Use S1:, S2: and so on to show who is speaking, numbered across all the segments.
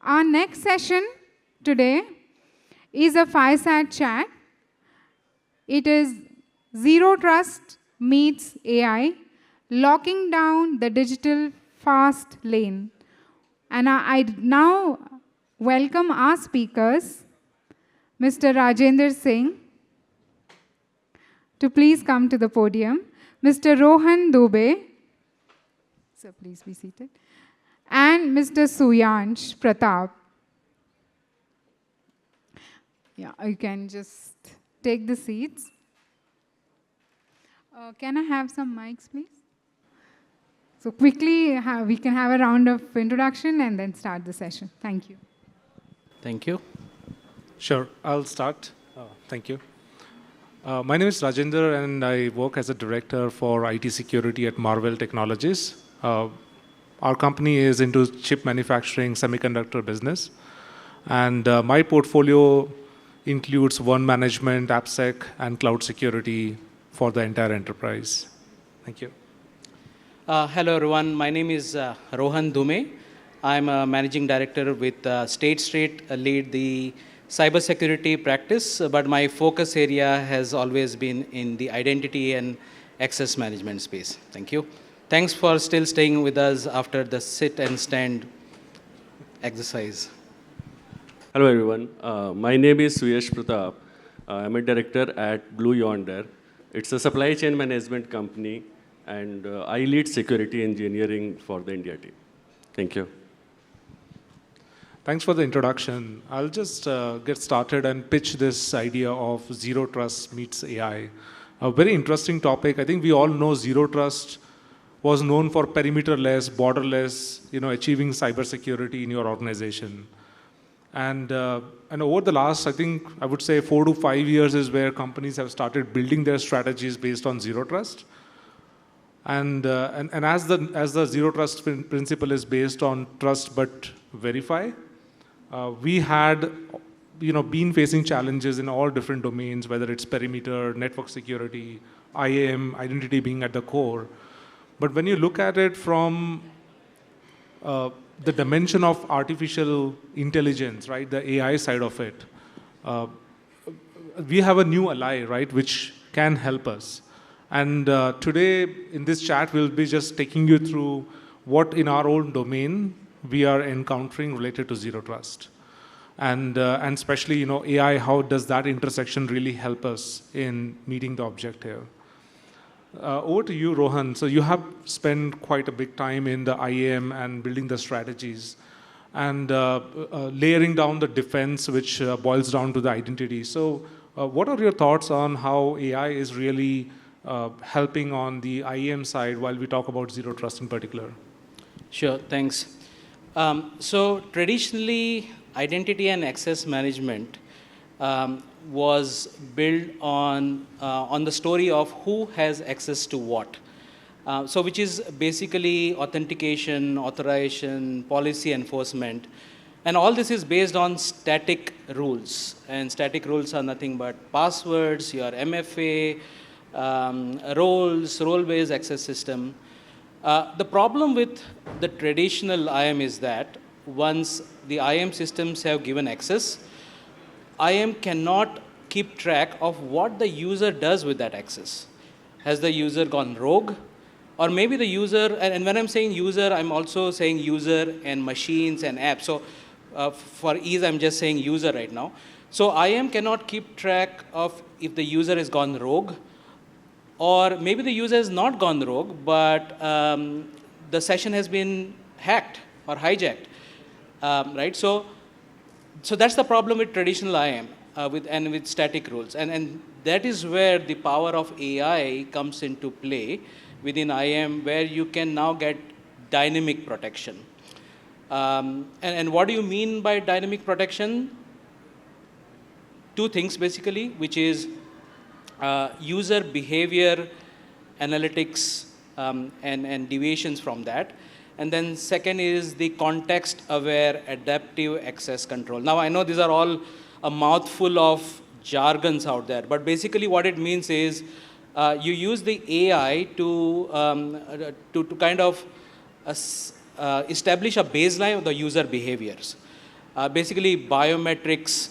S1: Our next session today is a fireside chat. It is Zero Trust meets AI, locking down the digital fast lane. And I now welcome our speakers, Mr. Rajender Singh, to please come to the podium, Mr. Rohan Dubey, so please be seated, and Mr. Suyansh Pratap. Yeah, you can just take the seats. Can I have some mics, please? So quickly, we can have a round of introduction and then start the session. Thank you.
S2: Thank you.
S3: Sure, I'll start. Thank you. My name is Rajender, and I work as a director for IT security at Marvell Technologies. Our company is into chip manufacturing, semiconductor business. And my portfolio includes one management, AppSec, and cloud security for the entire enterprise. Thank you.
S2: Hello, everyone. My name is Rohan Dume. I'm a managing director with State Street, lead the cybersecurity practice, but my focus area has always been in the identity and access management space. Thank you. Thanks for still staying with us after the sit and stand exercise.
S4: Hello, everyone. My name is Suyash Pratap. I'm a director at Blue Yonder. It's a supply chain management company, and I lead security engineering for the India team. Thank you.
S3: Thanks for the introduction. I'll just get started and pitch this idea of zero trust meets AI. A very interesting topic. I think we all know zero trust was known for perimeter-less, borderless, achieving cybersecurity in your organization. And over the last, I would say 4 to 5 years is where companies have started building their strategies based on zero trust. And as the zero trust principle is based on trust but verify, we had been facing challenges in all different domains, whether it's perimeter, network security, IAM, identity being at the core. But when you look at it from the dimension of artificial intelligence, right, the AI side of it, we have a new ally, right, which can help us. And today in this chat, we'll be just taking you through what in our own domain we are encountering related to zero trust. And especially, AI, how does that intersection really help us in meeting the objective? Over to you, Rohan. So you have spent quite a big time in the IAM and building the strategies and layering down the defense, which boils down to the identity. So what are your thoughts on how AI is really helping on the IAM side while we talk about zero trust in particular?
S2: Sure, thanks. So traditionally, identity and access management was built on the story of who has access to what. So which is basically authentication, authorization, policy enforcement. And all this is based on static rules. And static rules are nothing but passwords, your MFA, roles, role-based access system. The problem with the traditional IAM is that once the IAM systems have given access, IAM cannot keep track of what the user does with that access. Has the user gone rogue? Or maybe the user, and when I'm saying user, I'm also saying user and machines and apps. So for ease, I'm just saying user right now. So IAM cannot keep track of if the user has gone rogue, or maybe the user has not gone rogue, but the session has been hacked or hijacked, right? So that's the problem with traditional IAM with static rules. And that is where the power of AI comes into play within IAM, where you can now get dynamic protection. And what do you mean by dynamic protection? Two things basically, which is user behavior analytics and deviations from that. And then second is the context-aware adaptive access control. Now, I know these are all a mouthful of jargons out there, but basically what it means is you use the AI to kind of establish a baseline of the user behaviors. basically biometrics,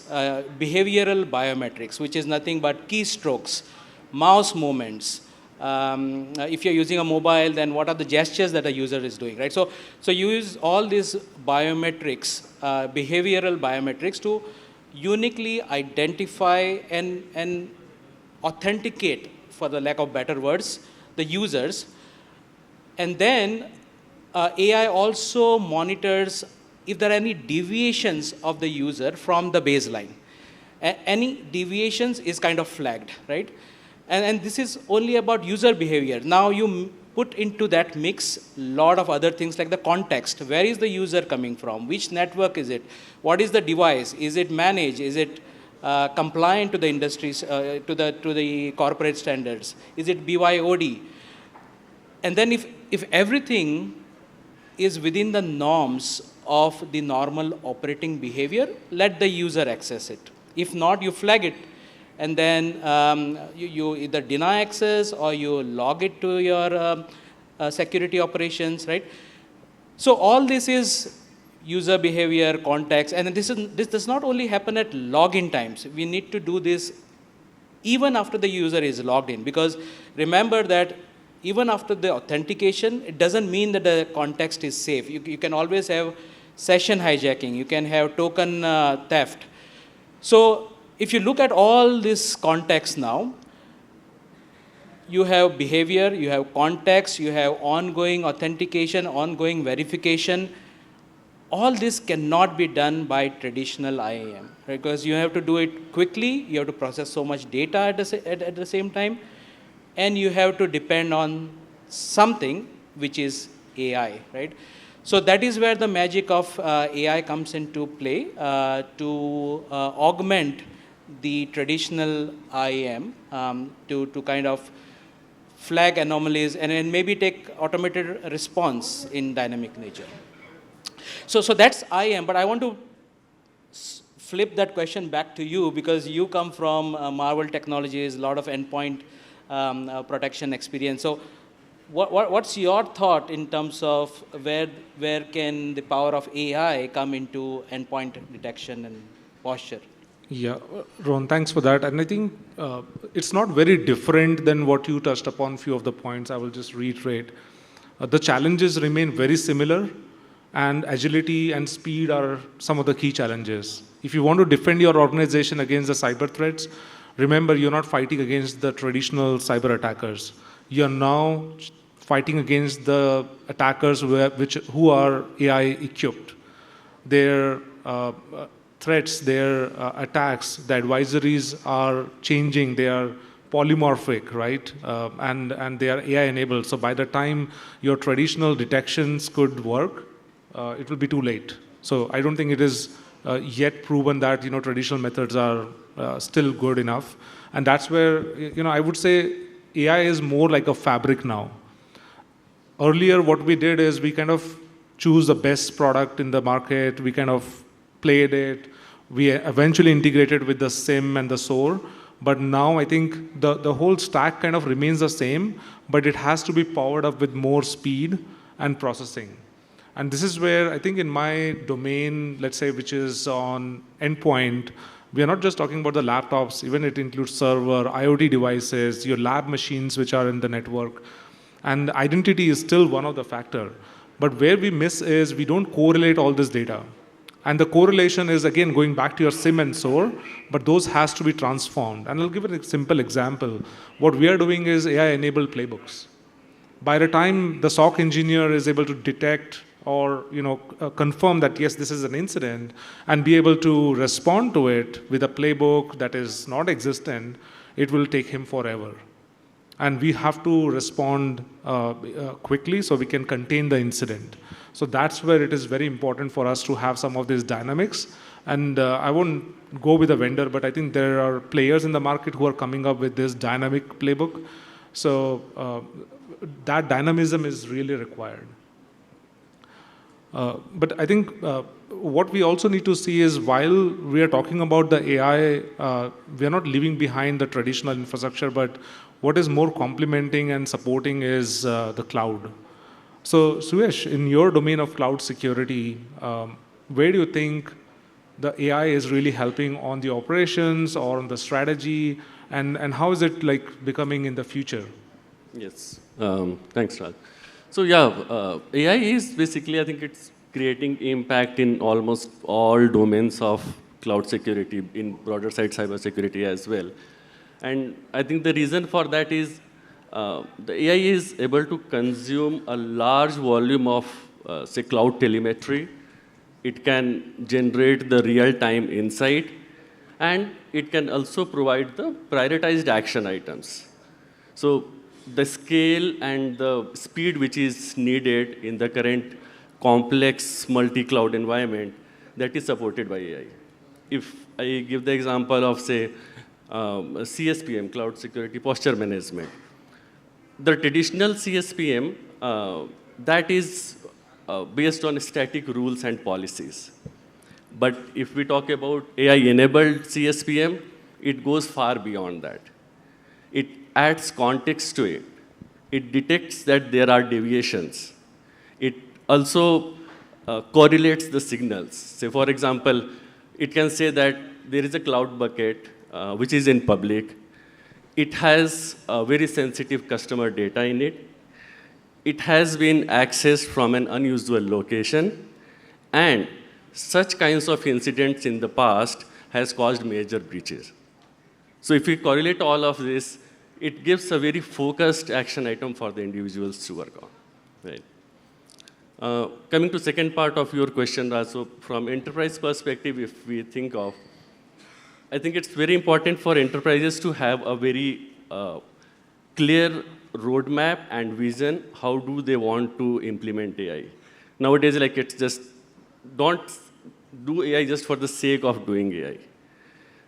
S2: behavioral biometrics, which is nothing but keystrokes, mouse movements. If you're using a mobile, then what are the gestures that a user is doing, right? So you use all these biometrics, behavioral biometrics, to uniquely identify and authenticate, for the lack of better words, the users. And then AI also monitors if there are any deviations of the user from the baseline. Any deviations is kind of flagged, right? And this is only about user behavior. Now you put into that mix a lot of other things like the context. Where is the user coming from? Which network is it? What is the device? Is it managed? Is it compliant to the industries, to the corporate standards? Is it BYOD? And then if everything is within the norms of the normal operating behavior, let the user access it. If not, you flag it. And then you either deny access or you log it to your security operations, right? So all this is user behavior, context, and this does not only happen at login times. We need to do this even after the user is logged in, because remember that even after the authentication, it doesn't mean that the context is safe. You can always have session hijacking. You can have token theft. So if you look at all this context now, you have behavior, you have context, you have ongoing authentication, ongoing verification. All this cannot be done by traditional IAM, because you have to do it quickly, you have to process so much data at the same time, and you have to depend on something which is AI, right? So that is where the magic of AI comes into play to augment the traditional IAM, to kind of flag anomalies and maybe take automated response in dynamic nature. So that's IAM, but I want to flip that question back to you, because you come from Marvell Technologies, a lot of endpoint protection experience. So what's your thought in terms of where can the power of AI come into endpoint detection and posture?
S3: Yeah, Ron, thanks for that. And I think it's not very different than what you touched upon, few of the points. I will just reiterate. The challenges remain very similar, and agility and speed are some of the key challenges. If you want to defend your organization against the cyber threats, remember you're not fighting against the traditional cyber attackers. You're now fighting against the attackers who are AI equipped. Their threats, their attacks, the advisories are changing. They are polymorphic, right? And they are AI enabled. So by the time your traditional detections could work, it will be too late. So I don't think it is yet proven that traditional methods are still good enough. And that's where I would say AI is more like a fabric now. Earlier, what we did is we kind of choose the best product in the market. We kind of played it. We eventually integrated with the SIM and the SOAR. But now I think the whole stack kind of remains the same, but it has to be powered up with more speed and processing. And this is where I think in my domain, let's say, which is on endpoint, we are not just talking about the laptops, even it includes server, IoT devices, your lab machines which are in the network. And identity is still one of the factors. But where we miss is we don't correlate all this data. And the correlation is, again, going back to your SIM and SOAR, but those has to be transformed. And I'll give a simple example. What we are doing is AI-enabled playbooks. By the time the SOC engineer is able to detect or confirm that, yes, this is an incident, and be able to respond to it with a playbook that is not existent, it will take him forever. And we have to respond quickly so we can contain the incident. So that's where it is very important for us to have some of these dynamics. And I won't go with a vendor, but I think there are players in the market who are coming up with this dynamic playbook. So that dynamism is really required. But I think what we also need to see is, while we are talking about the AI, we are not leaving behind the traditional infrastructure, but what is more complementing and supporting is the cloud. So Suyesh, in your domain of cloud security, where do you think the AI is really helping on the operations or on the strategy, and how is it like becoming in the future?
S4: Yes, thanks, Raj. So yeah, AI is basically, I think it's creating impact in almost all domains of cloud security, in broader side cybersecurity as well. And I think the reason for that is the AI is able to consume a large volume of, say, cloud telemetry. It can generate the real-time insight, and it can also provide the prioritized action items. So the scale and the speed which is needed in the current complex multi-cloud environment, that is supported by AI. If I give the example of, say, CSPM, Cloud Security Posture Management, the traditional CSPM, that is based on static rules and policies. But if we talk about AI-enabled CSPM, it goes far beyond that. It adds context to it. It detects that there are deviations. It also correlates the signals. Say, for example, it can say that there is a cloud bucket which is in public. It has very sensitive customer data in it. It has been accessed from an unusual location, and such kinds of incidents in the past has caused major breaches. So if we correlate all of this, it gives a very focused action item for the individuals to work on. Right. Coming to second part of your question, Raj, so from enterprise perspective, if we think of, I think it's very important for enterprises to have a very clear roadmap and vision. How do they want to implement AI? Nowadays, like, it's just, don't do AI just for the sake of doing AI.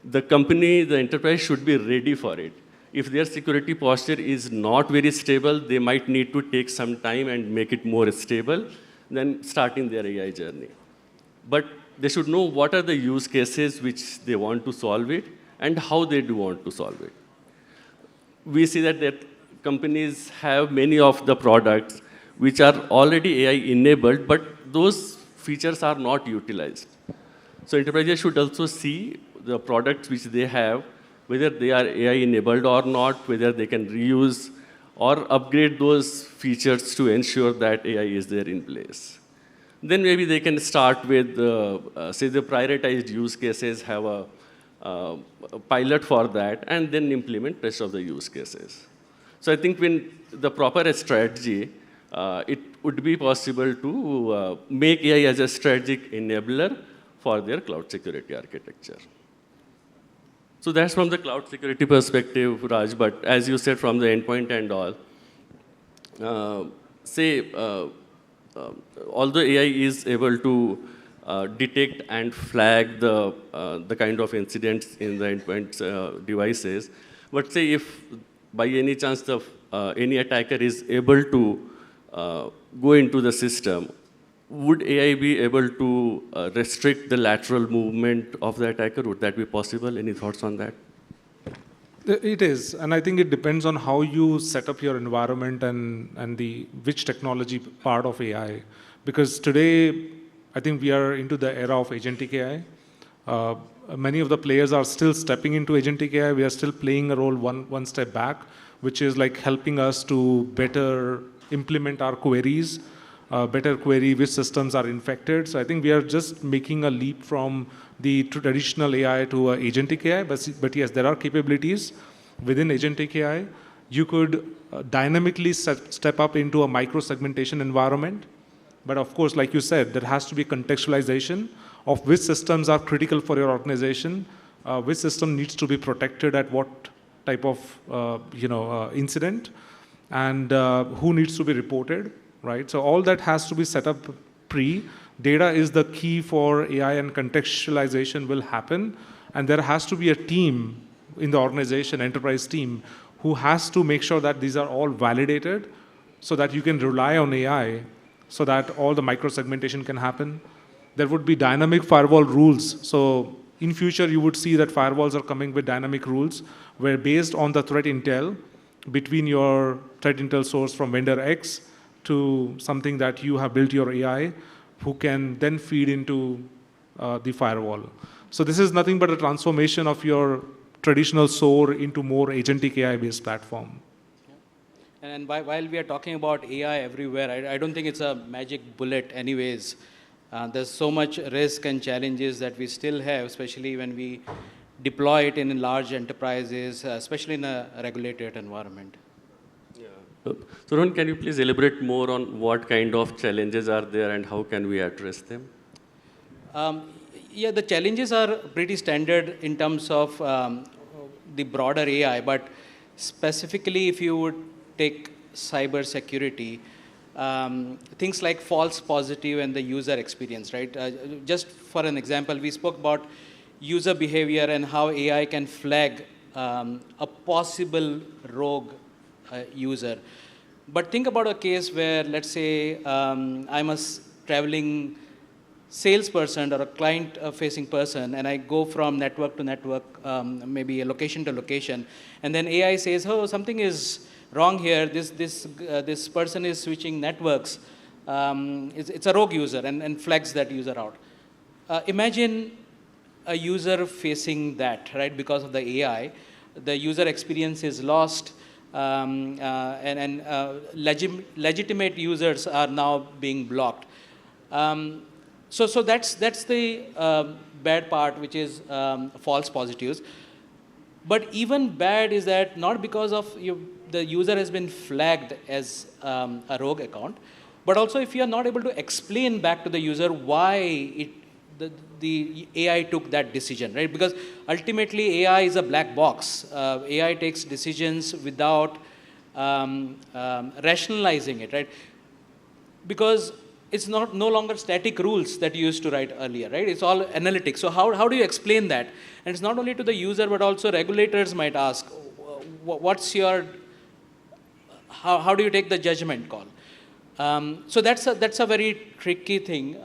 S4: The company, the enterprise should be ready for it. If their security posture is not very stable, they might need to take some time and make it more stable than starting their AI journey. But they should know what are the use cases which they want to solve it and how they do want to solve it. We see that companies have many of the products which are already AI enabled, but those features are not utilized. So enterprises should also see the products which they have, whether they are AI enabled or not, whether they can reuse or upgrade those features to ensure that AI is there in place. Then maybe they can start with, say, the prioritized use cases, have a pilot for that, and then implement rest of the use cases. So I think when the proper strategy, it would be possible to make AI as a strategic enabler for their cloud security architecture. So that's from the cloud security perspective, Raj, but as you said, from the endpoint and all, although AI is able to detect and flag the kind of incidents in the endpoint devices, but say if by any chance any attacker is able to go into the system, would AI be able to restrict the lateral movement of the attacker? Would that be possible? Any thoughts on that?
S3: It is, and I think it depends on how you set up your environment and which technology part of AI. Because today, I think we are into the era of agentic AI. Many of the players are still stepping into agentic AI. We are still playing a role one step back, which is like helping us to better implement our queries, better query which systems are infected. So I think we are just making a leap from the traditional AI to agentic AI. But yes, there are capabilities within agentic AI. You could dynamically step up into a micro-segmentation environment. But of course, like you said, there has to be contextualization of which systems are critical for your organization, which system needs to be protected at what type of incident, and who needs to be reported. Right? So all that has to be set up pre. Data is the key for AI, and contextualization will happen. And there has to be a team in the organization, enterprise team, who has to make sure that these are all validated so that you can rely on AI so that all the micro-segmentation can happen. There would be dynamic firewall rules. So in future, you would see that firewalls are coming with dynamic rules where based on the threat intel between your threat intel source from vendor X to something that you have built your AI, who can then feed into the firewall. So this is nothing but a transformation of your traditional SOAR into more agentic AI-based platform.
S2: And while we are talking about AI everywhere, I don't think it's a magic bullet anyways. There's so much risk and challenges that we still have, especially when we deploy it in large enterprises, especially in a regulated environment.
S4: So Rohan, can you please elaborate more on what kind of challenges are there and how can we address them?
S2: Yeah, the challenges are pretty standard in terms of the broader AI, but specifically if you would take cyber security, things like false positive and the user experience, right? Just for an example, we spoke about user behavior and how AI can flag a possible rogue user. But think about a case where, let's say, I'm a traveling salesperson or a client-facing person, and I go from network to network, maybe a location to location, and then AI says, oh, something is wrong here. This person is switching networks. It's a rogue user, and flags that user out. Imagine a user facing that, right? Because of the AI, the user experience is lost, and legitimate users are now being blocked. So that's the bad part, which is false positives. But even bad is that not because of the user has been flagged as a rogue account, but also if you are not able to explain back to the user why the AI took that decision, right? Because ultimately AI is a black box. AI takes decisions without rationalizing it, right? Because it's no longer static rules that you used to write earlier, right? It's all analytics. So how do you explain that? And it's not only to the user, but also regulators might ask, what's your, how do you take the judgment call? So that's a very tricky thing,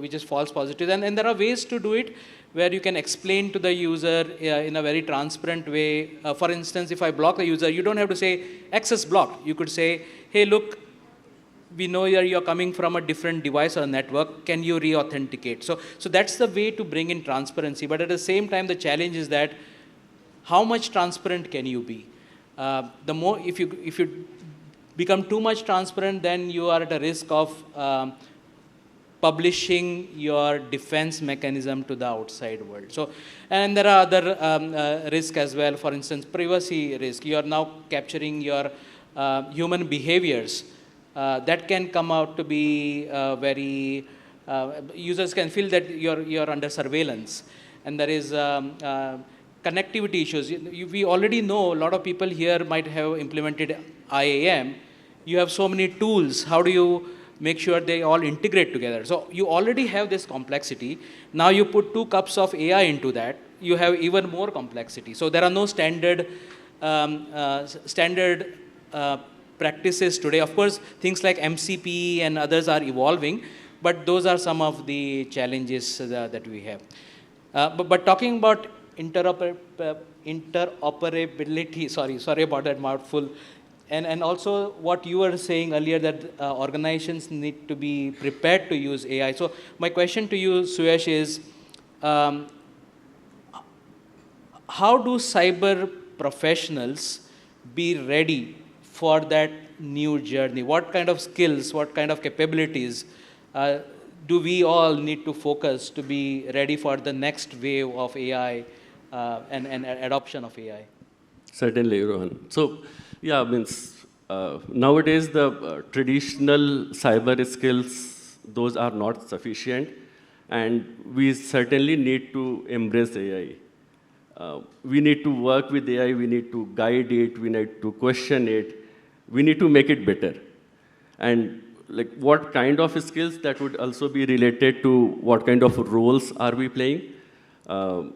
S2: which is false positive. And there are ways to do it where you can explain to the user in a very transparent way. For instance, if I block a user, you don't have to say access blocked. You could say, hey, look, we know you're coming from a different device or network. Can you re-authenticate? So that's the way to bring in transparency. But at the same time, the challenge is that how much transparent can you be? The more, if you become too much transparent, then you are at a risk of publishing your defense mechanism to the outside world. So, and there are other risks as well. For instance, privacy risk. You are now capturing your human behaviors. That can come out to be very, users can feel that you're under surveillance. And there is connectivity issues. We already know a lot of people here might have implemented IAM. You have so many tools. How do you make sure they all integrate together? So you already have this complexity. Now you put 2 cups of AI into that, you have even more complexity. So there are no standard practices today. Of course, things like MCP and others are evolving, but those are some of the challenges that we have. But talking about interoperability, sorry about that mouthful, and also what you were saying earlier, that organizations need to be prepared to use AI. So my question to you, Suyash, is how do cyber professionals be ready for that new journey? What kind of skills, what kind of capabilities do we all need to focus to be ready for the next wave of AI and adoption of AI?
S4: Certainly, Rohan. So, yeah, nowadays the traditional cyber skills, those are not sufficient, and we certainly need to embrace AI. We need to work with AI, we need to guide it, we need to question it, we need to make it better. And like what kind of skills, that would also be related to what kind of roles are we playing.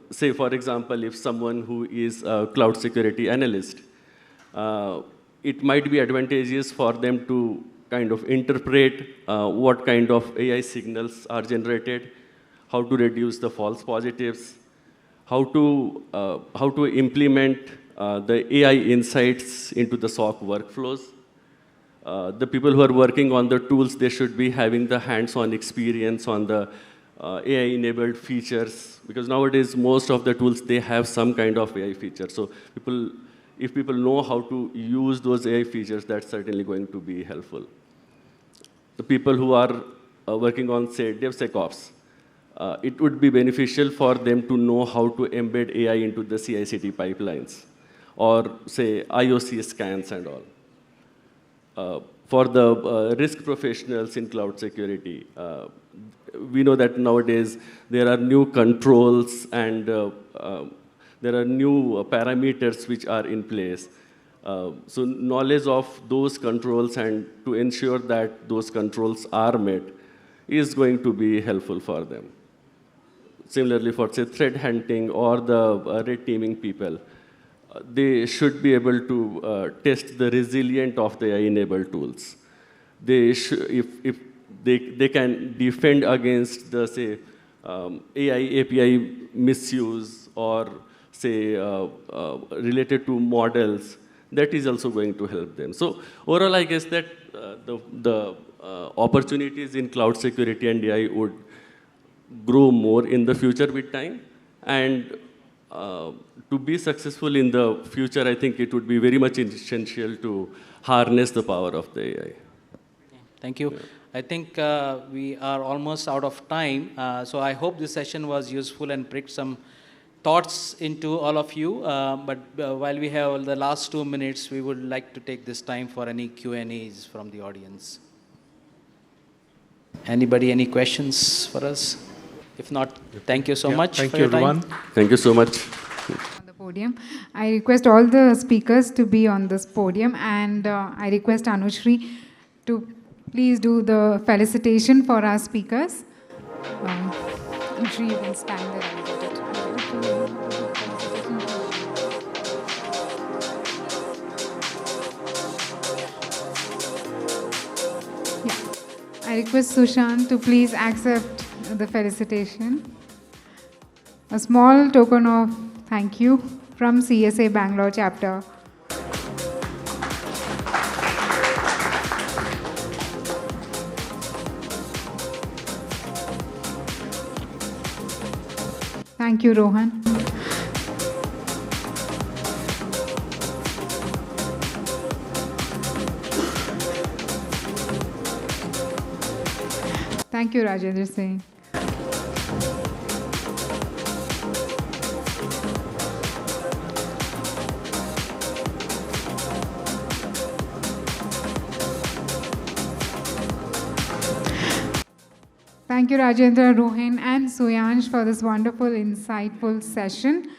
S4: Say, for example, if someone who is a cloud security analyst, it might be advantageous for them to kind of interpret what kind of AI signals are generated, how to reduce the false positives, how to implement the AI insights into the SOC workflows. The people who are working on the tools, they should be having the hands-on experience on the AI-enabled features, because nowadays most of the tools, they have some kind of AI feature. So if people know how to use those AI features, that's certainly going to be helpful. The people who are working on, say, DevSecOps, it would be beneficial for them to know how to embed AI into the CI/CD pipelines, or say IOC scans and all. For the risk professionals in cloud security, we know that nowadays there are new controls and there are new parameters which are in place. So knowledge of those controls and to ensure that those controls are met is going to be helpful for them. Similarly, for say threat hunting or the red teaming people, they should be able to test the resilience of the AI-enabled tools. If they can defend against the, say, AI API misuse or, say, related to models, that is also going to help them. So overall, I guess that the opportunities in cloud security and AI would grow more in the future with time. And to be successful in the future, I think it would be very much essential to harness the power of the AI.
S2: Thank you. I think we are almost out of time. So I hope this session was useful and pricked some thoughts into all of you. But while we have the last 2 minutes, we would like to take this time for any Q&As from the audience. Anybody, any questions for us? If not, thank you so much.
S3: Thank
S2: for
S3: you,
S2: your time.
S3: everyone.
S4: Thank you so much.
S1: On the podium. I request all the speakers to be on this podium, and I request Anushri to please do the felicitation for our speakers. Anushri, you can stand there and get it. Yeah. I request Sushant to please accept the felicitation. A small token of thank you from CSA Bangalore chapter. Thank you, Rohan. Thank you, Rajendra Singh. Thank you, Rajendra, Rohan, and Suyansh for this wonderful, insightful session.